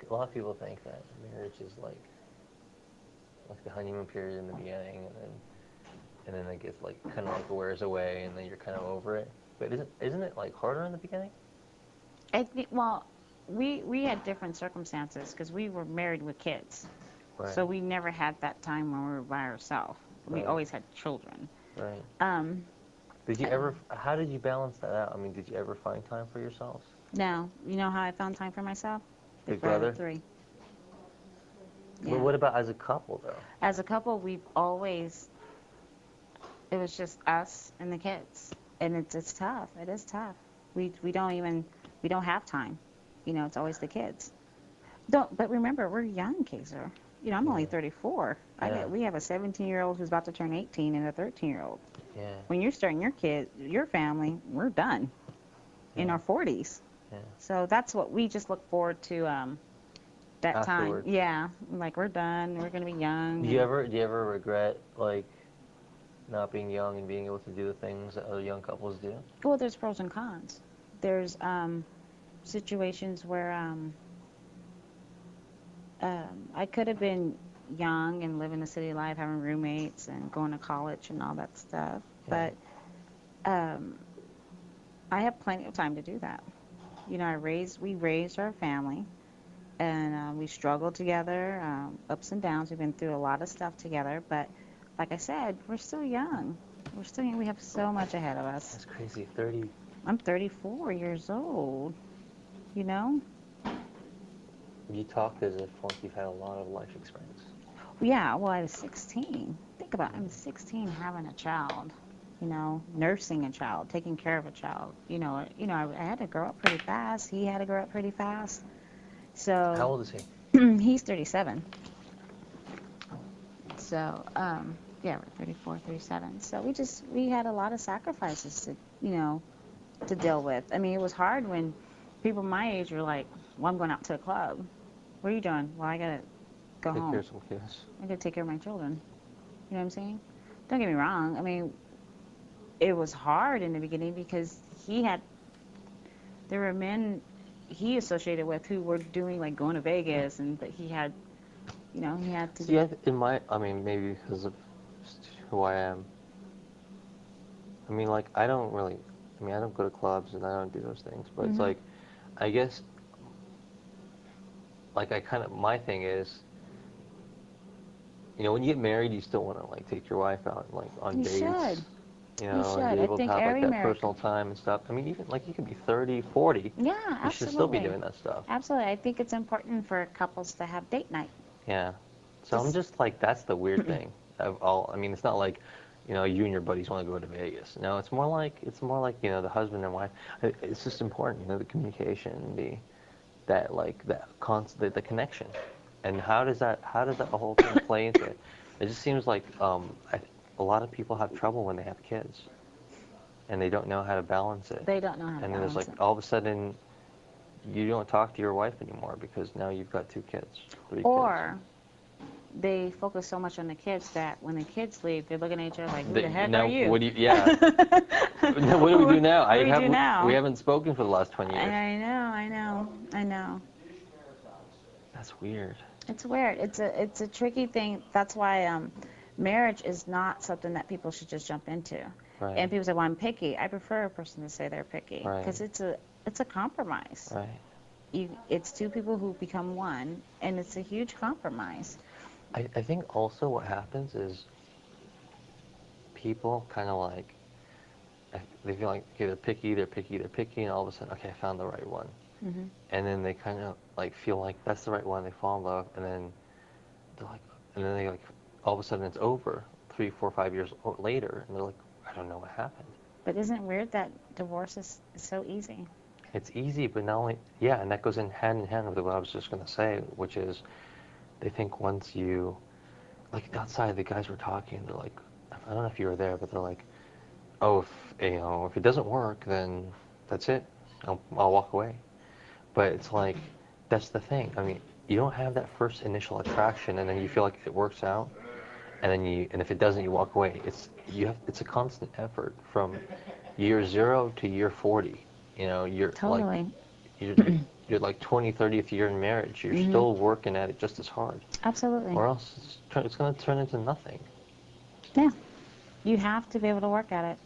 a lot of people think that marriage is like the honeymoon period in the beginning, and then it gets like kind of like wears away, and then you're kind of over it. But isn't it like harder in the beginning? I think, well, we had different circumstances because we were married with kids. Right, So we never had that time when we were by ourselves. We right, always had children. right. Um, Did you ever? How did you balance that out? I mean, did you ever find time for yourselves? Now, you know how I found time for myself? Big Before I had brother. three. But Yeah. what about as a couple though? As a couple, we've always, it was just us and the kids. And it's tough. It is tough. We don't even, we don't have time. You know, it's always the kids. Don't, but remember, we're young, Kaysar. You know, I'm only Yeah, 34. yeah, We have a 17-year-old who's about to turn 18 and a 13-year-old. yeah, When you're starting your kid, your family, we're done in yeah, our 40s. yeah. So that's what we just look forward to, that time. Afterwards, Yeah, like we're done. We're gonna be young and do you ever regret like not being young and being able to do the things that other young couples do? well, there's pros and cons. There's situations where I could have been young and living the city life, having roommates and going to college and all that stuff. Yeah, But um, I have plenty of time to do that. You know, we raised our family, and we struggled together, ups and downs. We've been through a lot of stuff together, but like I said, we're still young. We're still young. We have so much ahead of us. that's crazy. 30. I'm 34 years old, you know? You talk as if like you've had a lot of life experience. Yeah, well, I was 16. Think about it. I'm 16 having a child, you know, nursing a child, taking care of a child. I had to grow up pretty fast. He had to grow up pretty fast. How So old is he? he's 37. So, yeah, we're 34, 37. So we had a lot of sacrifices to deal with. I mean, it was hard when people my age were like, well, I'm going out to a club. What are you doing? Well, I got to go Take care home. of some kids. I got to take care of my children. You know what I'm saying? Don't get me wrong. I mean, it was hard in the beginning because there were men he associated with who were doing like going to Vegas, and but he had to See, do. I mean, maybe because of who I am. I mean, like, I don't really, I mean, I don't go to clubs and I don't do those things, but it's Hmm. like, I guess, like, my thing is, when you get married, you still want to, like, take your wife out, like, on You dates, should. You and be should. I able to think have, like, every that American. personal time and stuff. I mean, even, like, you could be 30, 40, Yeah, you should still be absolutely. doing that stuff. Absolutely. I think it's important for couples to have date night. Yeah. So I'm Just just like, that's the weird thing of all. I mean, it's not like, you and your buddies want to go to Vegas. No, it's more like, the husband and wife. It's just important, the communication, that like that constant, the connection. And how does that whole thing play into it? It just seems like a lot of people have trouble when they have kids, and they don't know how to balance it. they don't know how to And then there's like balance it. all of a sudden you don't talk to your wife anymore because now you've got 2 kids, 3 kids. Or they focus so much on the kids that when the kids leave, they're looking at each other like, "Who the The, heck are now, you?" yeah. Now, what do we do now? What do we do We now? haven't spoken for the last 20 years. I know. That's weird. It's weird. It's a tricky thing. That's why marriage is not something that people should just jump into. Right, And people say, "Well, I'm picky." I prefer a person to say they're picky right, because it's a compromise. right. It's two people who become one, and it's a huge compromise. I think also what happens is people kind of like, they feel like, okay, they're picky, they're picky, and all of a sudden, okay, I found the right one. Hmm. And then they kind of like feel like that's the right one, they fall in love, and then they're like, and then they like, all of a sudden it's over 3, 4, 5 years later, and they're like, I don't know what happened. But isn't it weird that divorce is so easy? It's easy, but not only, yeah, and that goes in hand with what I was just going to say, which is they think once like outside, the guys were talking, they're like, I don't know if you were there, but they're like, oh, if it doesn't work, then that's it. I'll walk away. But it's like, that's the thing. I mean, you don't have that first initial attraction, and then you feel like it works out, and if it doesn't, you walk away. It's a constant effort from year 0 to year 40. You're like, Totally. you're, you're like 20, 30th year in marriage. You're Hmm. still working at it just as hard, Absolutely. or else it's going to turn into nothing. Yeah. You have to be able to work at it.